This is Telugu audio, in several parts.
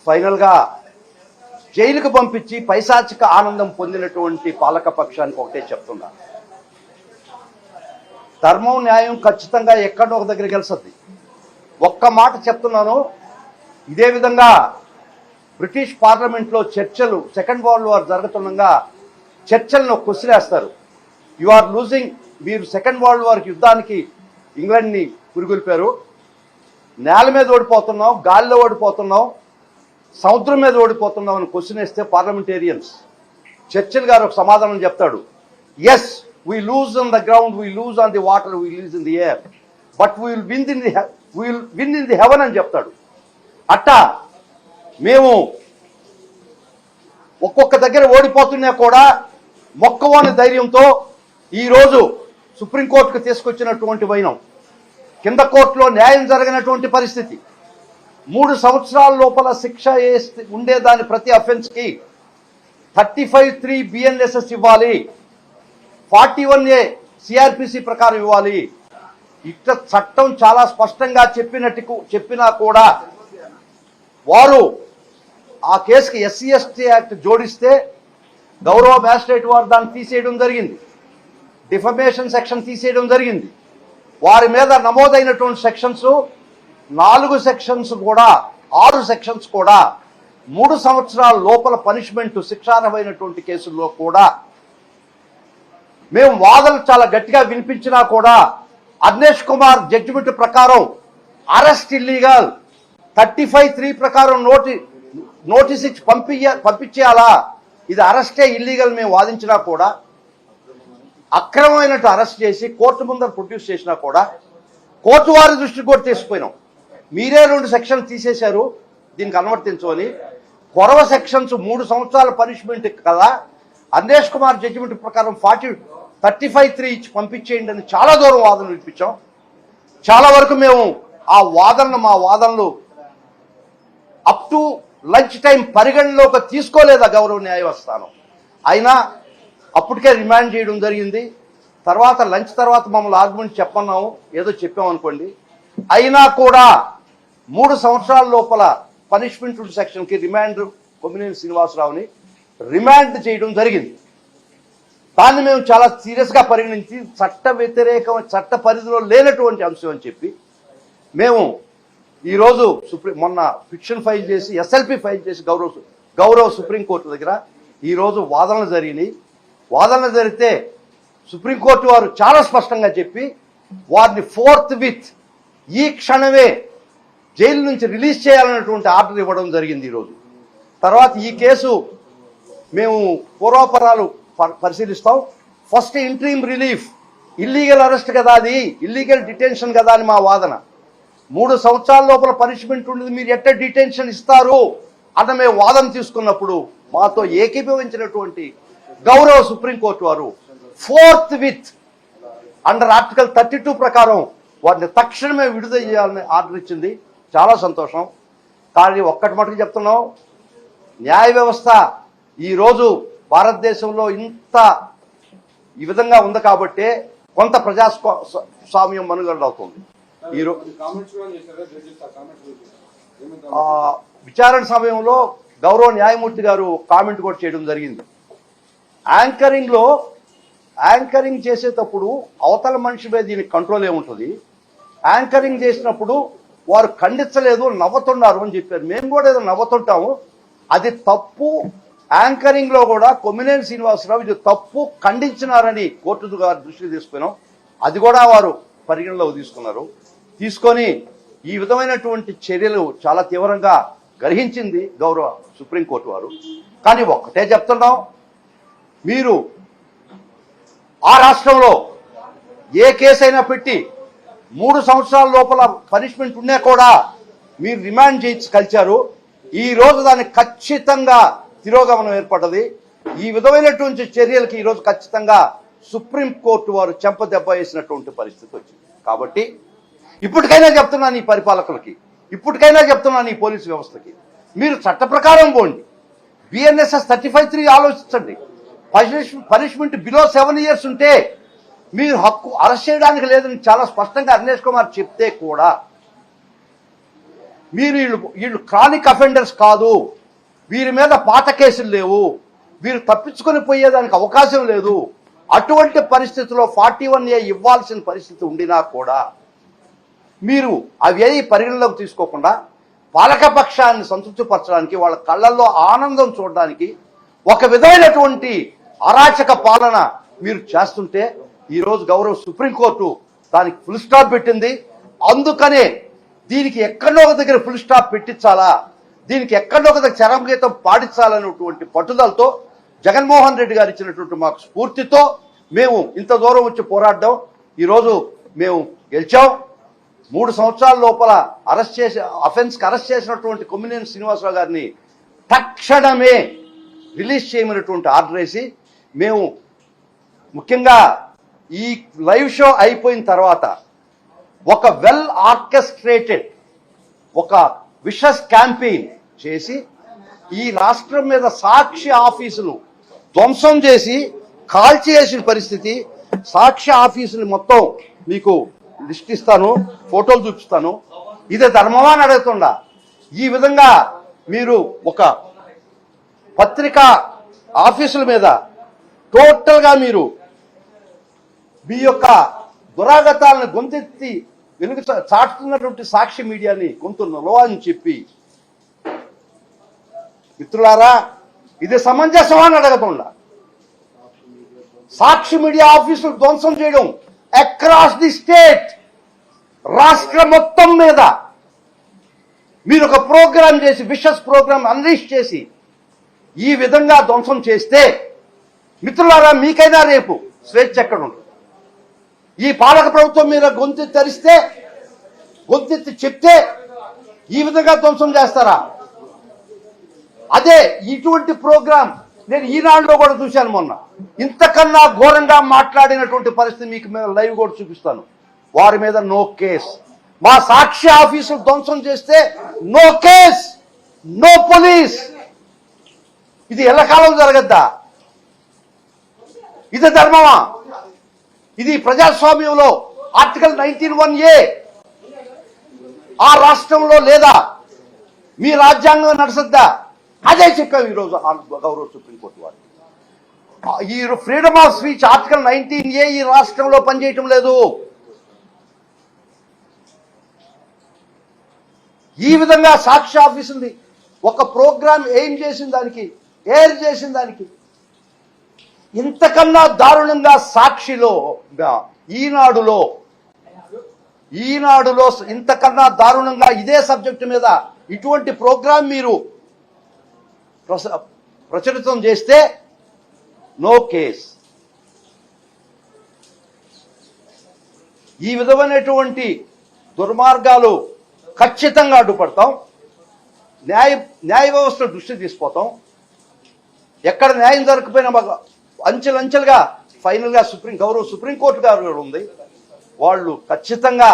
ఫైనల్గా జైలుకు పంపించి పైశాచిక ఆనందం పొందినటువంటి పాలక పక్షానికి ఒకటే చెప్తున్నా, ధర్మం న్యాయం ఖచ్చితంగా ఎక్కడో ఒక దగ్గర గెలుస్తుంది. ఒక్క మాట చెప్తున్నాను, ఇదే విధంగా బ్రిటిష్ పార్లమెంట్లో చర్చలు సెకండ్ వరల్డ్ వార్ జరుగుతుండగా చర్చలను కుసిరేస్తారు. యు ఆర్ లూజింగ్, మీరు సెకండ్ వరల్డ్ వార్ యుద్ధానికి ఇంగ్లాండ్ని పురిగొల్పారు, నేల మీద ఓడిపోతున్నావు, గాలిలో ఓడిపోతున్నావు, సముద్రం మీద ఓడిపోతున్నావు అని క్వశ్చన్ వేస్తే పార్లమెంటేరియన్స్ చర్చిల్ గారు ఒక సమాధానం చెప్తాడు, yes we lose on the ground, we lose on the water, we lose in the air, but we will win in the heaven అని చెప్తాడు. అట్టా మేము ఒక్కొక్క దగ్గర ఓడిపోతున్నా కూడా మొక్కవోని ధైర్యంతో ఈరోజు సుప్రీంకోర్టుకు తీసుకొచ్చినటువంటి వైనం, కింద కోర్టులో న్యాయం జరగనటువంటి పరిస్థితి, 3 సంవత్సరాల లోపల శిక్ష ఉండేదాని ప్రతి అఫెన్స్కి 35(3) BNSS ఇవ్వాలి, 41A CRPC ప్రకారం ఇవ్వాలి. ఇట్లా చట్టం చాలా స్పష్టంగా చెప్పినా కూడా వారు ఆ కేసుకి SC/ST యాక్ట్ జోడిస్తే గౌరవ మ్యాజిస్ట్రేట్ వారు దాన్ని తీసేయడం జరిగింది, డిఫమేషన్ సెక్షన్ తీసేయడం జరిగింది. వారి మీద నమోదైనటువంటి సెక్షన్స్ 4 సెక్షన్స్ కూడా 6 సెక్షన్స్ కూడా 3 సంవత్సరాల లోపల పనిష్మెంట్ శిక్షార్హమైనటువంటి కేసుల్లో కూడా మేము వాదనలు చాలా గట్టిగా వినిపించినా కూడా అర్నేష్ కుమార్ జడ్జిమెంట్ ప్రకారం అరెస్ట్ ఇల్లీగల్, 35(3) ప్రకారం నోటీస్ ఇచ్చి పంపించేయాలా, ఇది అరెస్టే ఇల్లీగల్ మేము వాదించినా కూడా, అక్రమమైనట్టు అరెస్ట్ చేసి కోర్టు ముందర ప్రొడ్యూస్ చేసినా కూడా కోర్టు వారి దృష్టికి కూడా తీసుకుపోయినాం. మీరే 2 సెక్షన్స్ తీసేశారు దీనికి అనువర్తించమని, కొరవ సెక్షన్స్ 3 సంవత్సరాల పనిష్మెంట్ కదా, అర్నేష్ కుమార్ జడ్జిమెంట్ ప్రకారం 35(3) ఇచ్చి పంపించేయండి అని చాలా దూరం వాదనలు వినిపించాం. చాలా వరకు మేము మా వాదనలు అప్ టు లంచ్ టైం పరిగణలోకి తీసుకోలేదా గౌరవ న్యాయస్థానం. అయినా అప్పటికే రిమాండ్ చేయడం జరిగింది. తర్వాత లంచ్ తర్వాత మమ్మల్ని ఆర్గ్యుమెంట్ చెప్పన్నాము, ఏదో చెప్పామనుకోండి, అయినా కూడా 3 సంవత్సరాల లోపల పనిష్మెంట్ సెక్షన్కి రిమాండ్ కొమ్మినేని శ్రీనివాసరావుని రిమాండ్ చేయడం జరిగింది. దాన్ని మేము చాలా సీరియస్గా పరిగణించి చట్ట పరిధిలో లేనటువంటి అంశం అని చెప్పి మేము ఈరోజు మొన్న పిటిషన్ ఫైల్ చేసి SLP ఫైల్ చేసి గౌరవ సుప్రీంకోర్టు దగ్గర ఈరోజు వాదనలు జరిగినాయి. వాదనలు జరిగితే సుప్రీంకోర్టు వారు చాలా స్పష్టంగా చెప్పి వారిని ఫోర్త్విత్ ఈ క్షణమే జైలు నుంచి రిలీజ్ చేయాలన్నటువంటి ఆర్డర్ ఇవ్వడం జరిగింది ఈరోజు. తర్వాత ఈ కేసు మేము పూర్వాపరాలు పరిశీలిస్తాం. First interim relief, illegal arrest కదా, అది ఇల్లీగల్ డిటెన్షన్ కదా అని మా వాదన. 3 సంవత్సరాల లోపల పనిష్మెంట్ ఉండేది, మీరు ఎట్ట డిటెన్షన్ ఇస్తారు అన్న మేము వాదన తీసుకున్నప్పుడు మాతో ఏకీభవించినటువంటి గౌరవ సుప్రీంకోర్టు వారు ఫోర్త్విత్ అండర్ ఆర్టికల్ 32 ప్రకారం వారిని తక్షణమే విడుదల చేయాలని ఆర్డర్ ఇచ్చింది. చాలా సంతోషం. కానీ ఒక్కటి మటుకు చెప్తున్నాం, న్యాయ వ్యవస్థ ఈరోజు భారతదేశంలో ఈ విధంగా ఉంది కాబట్టే కొంత ప్రజాస్వామ్యం మనుగడ అవుతుంది. విచారణ సమయంలో గౌరవ న్యాయమూర్తి గారు కామెంట్ కూడా చేయడం జరిగింది. యాంకరింగ్ చేసేటప్పుడు అవతల మనిషి మీద దీనికి కంట్రోల్ ఏముంటుంది, యాంకరింగ్ చేసినప్పుడు వారు ఖండించలేదు, నవ్వుతున్నారు అని చెప్పారు. మేము కూడా ఏదో నవ్వుతుంటాము, అది తప్పు. యాంకరింగ్ లో కూడా కొమ్మినేని శ్రీనివాసరావు ఇది తప్పు ఖండించినారని కోర్టు గారి దృష్టికి తీసుకున్నాం. అది కూడా వారు పరిగణలోకి తీసుకొని ఈ విధమైనటువంటి చర్యలు చాలా తీవ్రంగా గ్రహించింది గౌరవ సుప్రీంకోర్టు వారు. కానీ ఒక్కటే చెప్తున్నాం, మీరు ఆ రాష్ట్రంలో ఏ కేసైనా పెట్టి 3 సంవత్సరాల లోపల పనిష్మెంట్ ఉన్నా కూడా మీరు రిమాండ్ చేయించి కలిచారు. ఈ రోజు దానికి ఖచ్చితంగా తిరోగమనం ఏర్పడ్డది. ఈ విధమైనటువంటి చర్యలకి ఈరోజు ఖచ్చితంగా సుప్రీంకోర్టు వారు చెంపదెబ్బ వేసినటువంటి పరిస్థితి వచ్చింది. కాబట్టి ఇప్పటికైనా చెప్తున్నాను ఈ పరిపాలకులకి, ఇప్పటికైనా చెప్తున్నాను ఈ పోలీసు వ్యవస్థకి, మీరు చట్ట ప్రకారం పోండి. BNSS 35(3) ఆలోచించండి. పనిష్మెంట్ బిలో 7 years ఉంటే మీరు హక్కు అరెస్ట్ చేయడానికి లేదని చాలా స్పష్టంగా అర్నేష్ కుమార్ చెప్తే కూడా వీళ్ళు క్రానిక్ అఫెండర్స్ కాదు, వీరి మీద పాత కేసులు లేవు, వీరు తప్పించుకొని పోయేదానికి అవకాశం లేదు. అటువంటి పరిస్థితిలో 41A ఇవ్వాల్సిన పరిస్థితి ఉండినా కూడా మీరు అవి పరిగణలోకి తీసుకోకుండా పాలకపక్షాన్ని సంతృప్తిపరచడానికి, వాళ్ళ కళ్ళల్లో ఆనందం చూడడానికి ఒక విధమైనటువంటి అరాచక పాలన మీరు చేస్తుంటే ఈరోజు గౌరవ సుప్రీంకోర్టు దానికి ఫుల్ స్టాప్ పెట్టింది. అందుకనే దీనికి ఎక్కడో ఒక దగ్గర ఫుల్ స్టాప్ పెట్టించాలా, దీనికి ఎక్కడో ఒక దగ్గర చరమగీతం పాడించాలనేటువంటి పట్టుదలతో జగన్మోహన్ రెడ్డి గారు ఇచ్చినటువంటి మాకు స్ఫూర్తితో మేము ఇంత దూరం వచ్చి పోరాడడం ఈరోజు మేము గెలిచాం. 3 సంవత్సరాల లోపల అఫెన్స్కి అరెస్ట్ చేసినటువంటి కొమ్మినేని శ్రీనివాసరావు గారిని తక్షణమే రిలీజ్ చేయమనేటువంటి ఆర్డర్ వేసి మేము ముఖ్యంగా ఈ లైవ్ షో అయిపోయిన తర్వాత ఒక వెల్ ఆర్కెస్ట్రేటెడ్ ఒక విషస్ క్యాంపెయిన్ చేసి ఈ రాష్ట్రం మీద సాక్షి ఆఫీసులు ధ్వంసం చేసి కాల్చేసిన పరిస్థితి. సాక్షి ఆఫీసులు మొత్తం మీకు లిస్ట్ ఇస్తాను, ఫోటోలు చూపిస్తాను. ఇదే ధర్మమా అని అడుగుతుండా. ఈ విధంగా మీరు ఒక పత్రికా ఆఫీసుల మీద టోటల్గా మీరు మీ యొక్క దురాగతాలను గొంతెత్తి వెలుగు చాటుతున్నటువంటి సాక్షి మీడియాని గొంతున్నలో అని చెప్పి, మిత్రులారా ఇది సమంజసమా అని అడగకుండా సాక్షి మీడియా ఆఫీసులు ధ్వంసం చేయడం అక్రాస్ ది స్టేట్, రాష్ట్రం మొత్తం మీద మీరు ఒక ప్రోగ్రాం చేసి విషస్ ప్రోగ్రాం అన్లీష్ చేసి ఈ విధంగా ధ్వంసం చేస్తే మిత్రులారా మీకైనా రేపు స్వేచ్ఛ ఎక్కడ ఉంటుంది? ఈ పాలక ప్రభుత్వం మీద గొంతెత్తి తెరిస్తే, గొంతెత్తి చెప్తే ఈ విధంగా ధ్వంసం చేస్తారా? అదే ఇటువంటి ప్రోగ్రాం నేను ఈనాడులో కూడా చూశాను మొన్న. ఇంతకన్నా ఘోరంగా మాట్లాడినటువంటి పరిస్థితి మీకు లైవ్ కూడా చూపిస్తాను. వారి మీద నో కేస్. మా సాక్షి ఆఫీసులు ధ్వంసం చేస్తే నో కేస్, నో పోలీస్. ఇది ఎల్లకాలం జరగద్దా? ఇది ధర్మమా? ఇది ప్రజాస్వామ్యంలో ఆర్టికల్ 19(1)A ఆ రాష్ట్రంలో లేదా? మీ రాజ్యాంగం నడుసద్దా? అదే చెప్పావు ఈరోజు గౌరవ సుప్రీంకోర్టు వారు. ఈ freedom of speech article 19(A ఈ రాష్ట్రంలో పనిచేయటం లేదు. ఈ విధంగా సాక్షి ఆఫీసుంది ఒక ప్రోగ్రాం ఎయిమ్ చేసిన దానికి, ఎయిర్ చేసిన దానికి ఇంతకన్నా దారుణంగా సాక్షిలో, ఈనాడులో ఇంతకన్నా దారుణంగా ఇదే సబ్జెక్టు మీద ఇటువంటి ప్రోగ్రాం మీరు ప్రచురితం చేస్తే నో కేస్. ఈ విధమైనటువంటి దుర్మార్గాలు ఖచ్చితంగా అడ్డుపడతాం. న్యాయ వ్యవస్థ దృష్టి తీసుకుపోతాం. ఎక్కడ న్యాయం జరగకపోయినా అంచెలంచెలుగా ఫైనల్గా గౌరవ సుప్రీంకోర్టు గారు ఉంది, వాళ్ళు ఖచ్చితంగా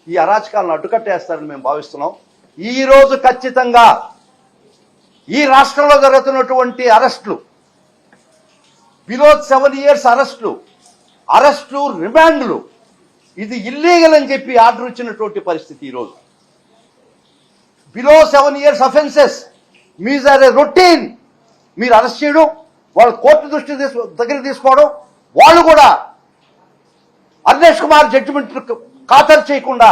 ఈ అరాచకాలను అడ్డుకట్టేస్తారని మేము భావిస్తున్నాం. ఈరోజు ఖచ్చితంగా ఈ రాష్ట్రంలో జరుగుతున్నటువంటి అరెస్టులు, బిలో 7 years అరెస్టులు, రిమాండ్లు, ఇది ఇల్లీగల్ అని చెప్పి ఆర్డర్ ఇచ్చినటువంటి పరిస్థితి. ఈరోజు బిలో 7 years అఫెన్సెస్ మీజ్ ఆర్ ఏ రొటీన్. మీరు అరెస్ట్ చేయడం, వాళ్ళు కోర్టు దృష్టి దగ్గర తీసుకోవడం, వాళ్ళు కూడా అర్నేష్ కుమార్ జడ్జిమెంట్ ఖాతరు చేయకుండా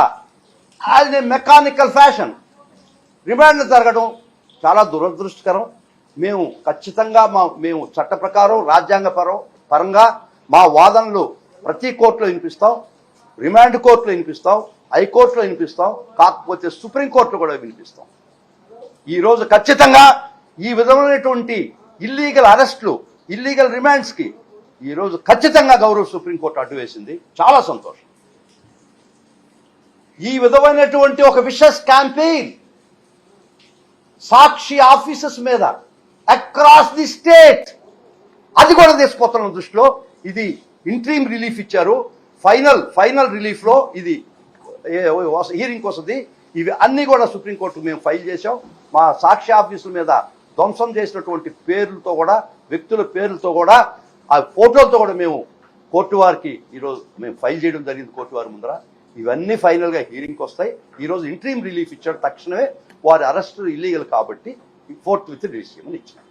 అది మెకానికల్ ఫ్యాషన్ రిమాండ్ జరగడం చాలా దురదృష్టకరం. మేము ఖచ్చితంగా మేము చట్ట ప్రకారం రాజ్యాంగ పరంగా మా వాదనలు ప్రతి కోర్టులో వినిపిస్తాం, రిమాండ్ కోర్టులో వినిపిస్తాం, హైకోర్టులో వినిపిస్తాం, కాకపోతే సుప్రీంకోర్టులో కూడా వినిపిస్తాం. ఈరోజు ఖచ్చితంగా ఈ విధమైనటువంటి ఇల్లీగల్ అరెస్టులు, ఇల్లీగల్ రిమాండ్స్కి ఈరోజు ఖచ్చితంగా గౌరవ సుప్రీంకోర్టు అడ్డు వేసింది. చాలా సంతోషం. ఈ విధమైనటువంటి ఒక విషస్ క్యాంపెయిన్ సాక్షి ఆఫీసెస్ మీద అక్రాస్ ది స్టేట్, అది కూడా తీసుకుపోతున్న దృష్టిలో ఇది ఇంట్రీమ్ రిలీఫ్ ఇచ్చారు. ఫైనల్ రిలీఫ్లో ఇది హీరింగ్ వస్తుంది. ఇవి అన్నీ కూడా సుప్రీంకోర్టు మేము ఫైల్ చేసాం. మా సాక్షి ఆఫీసుల మీద ధ్వంసం చేసినటువంటి పేర్లతో కూడా, వ్యక్తుల పేర్లతో కూడా, ఆ ఫోటోలతో కూడా మేము కోర్టు వారికి ఈరోజు మేము ఫైల్ చేయడం జరిగింది కోర్టు వారి ముందర. ఇవన్నీ ఫైనల్గా హీరింగ్కి వస్తాయి. ఈరోజు ఇంట్రీమ్ రిలీఫ్ ఇచ్చాడు. తక్షణమే వారి అరెస్ట్ ఇల్లీగల్ కాబట్టి 4th విత్ రిలీజ్ చేయమని ఇచ్చారు.